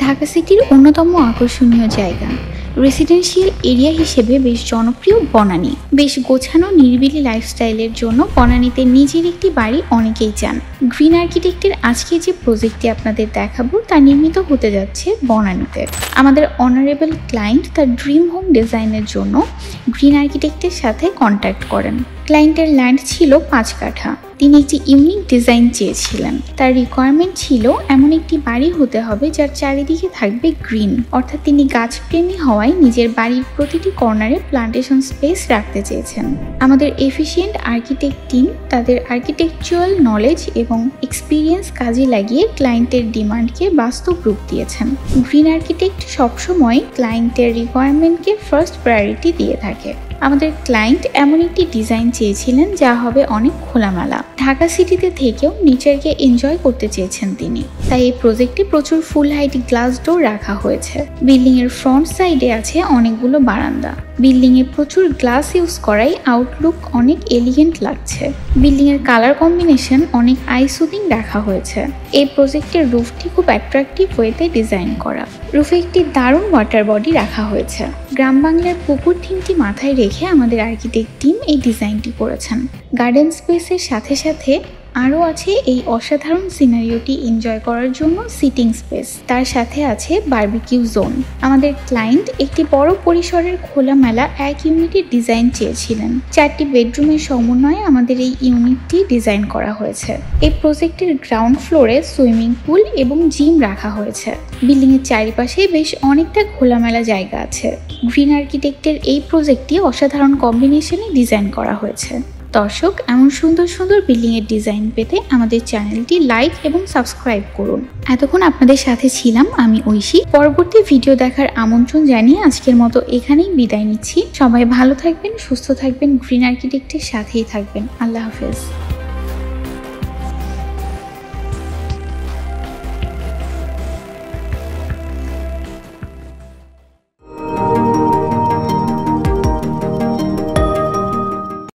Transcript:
ঢাকা সিটির অন্যতম আকর্ষণীয় জায়গা, রেসিডেন্সিয়াল এরিয়া হিসেবে বেশ জনপ্রিয় বনানী। বেশ গোছানো নিরিবিলি লাইফস্টাইলের জন্য বনানীতে নিজের একটি বাড়ি অনেকেই চান। গ্রিন আর্কিটেক্টের আজকে যে প্রজেক্টটি আপনাদের দেখাবো তা নির্মিত হতে যাচ্ছে বনানীতে। আমাদের অনারেবল ক্লায়েন্ট তার ড্রিম হোম ডিজাইনের জন্য গ্রিন আর্কিটেক্টের সাথে কন্ট্যাক্ট করেন। ক্লায়েন্টের ল্যান্ড ছিল 5 কাঠা। তিনি একটি ইউনিক ডিজাইন চেয়েছিলেন। তার রিকোয়ারমেন্ট ছিল এমন একটি বাড়ি হতে হবে যার চারিদিকে থাকবে গ্রিন, অর্থাৎ তিনি গাছপ্রেমী হওয়ায় নিজের বাড়ির প্রতিটি কর্নারে প্লান্টেশন স্পেস রাখতে চেয়েছেন। আমাদের এফিশিয়েন্ট আর্কিটেক্ট টিম তাদের আর্কিটেকচারাল নলেজ এবং এক্সপিরিয়েন্স কাজে লাগিয়ে ক্লায়েন্টের ডিমান্ডকে বাস্তব রূপ দিয়েছেন। গ্রিন আর্কিটেক্ট সবসময় ক্লায়েন্টের রিকোয়ারমেন্টকে ফার্স্ট প্রায়োরিটি দিয়ে থাকে। আমাদের ক্লায়েন্ট এমন একটি ডিজাইন চেয়েছিলেন যা হবে অনেক খোলামেলা। ঢাকা সিটিতে থেকেও নেচারকে এনজয় করতে চেয়েছেন তিনি। তাই এই প্রজেক্টে প্রচুর ফুল হাইট গ্লাস ডোর রাখা হয়েছে। বিল্ডিং এর ফ্রন্ট সাইডে আছে অনেকগুলো বারান্দা। বিল্ডিং এ প্রচুর গ্লাস ইউজ করায় আউটলুক অনেক এলিগেন্ট লাগছে। বিল্ডিং এর কালার কম্বিনেশন অনেক আই সুদিং রাখা হয়েছে। এই প্রজেক্টের রুফটি খুব অ্যাট্রাকটিভ ওয়েতে ডিজাইন করা। রুফে একটি দারুণ ওয়াটার বডি রাখা হয়েছে। গ্রাম বাংলার পুকুর থিমটি মাথায় রেখে আমাদের আর্কিটেক্ট টিম এই ডিজাইনটি করেছেন। গার্ডেন স্পেসের সাথে সাথে আরও আছে এই অসাধারণ সিনারিওটি এনজয় করার জন্য সিটিং স্পেস। তার সাথে আছে বারবিকিউ জোন। আমাদের ক্লায়েন্ট একটি বড় পরিসরের খোলামেলা এক ইউনিটের ডিজাইন চেয়েছিলেন। 4টি বেডরুমের সমন্বয়ে আমাদের এই ইউনিটটি ডিজাইন করা হয়েছে। এই প্রজেক্টের গ্রাউন্ড ফ্লোরে সুইমিং পুল এবং জিম রাখা হয়েছে। বিল্ডিং এর চারিপাশে বেশ অনেকটা খোলামেলা জায়গা আছে। গ্রিন আর্কিটেক্টের এই প্রজেক্টটি অসাধারণ কম্বিনেশনে ডিজাইন করা হয়েছে। দর্শক, এমন সুন্দর সুন্দর বিল্ডিং এর ডিজাইন পেতে আমাদের চ্যানেলটি লাইক এবং সাবস্ক্রাইব করুন। এতক্ষণ আপনাদের সাথে ছিলাম আমি ঐশী। পরবর্তী ভিডিও দেখার আমন্ত্রণ জানিয়ে আজকের মতো এখানেই বিদায় নিচ্ছি। সবাই ভালো থাকবেন, সুস্থ থাকবেন, গ্রিন আর্কিটেক্টের সাথেই থাকবেন। আল্লাহ হাফেজ।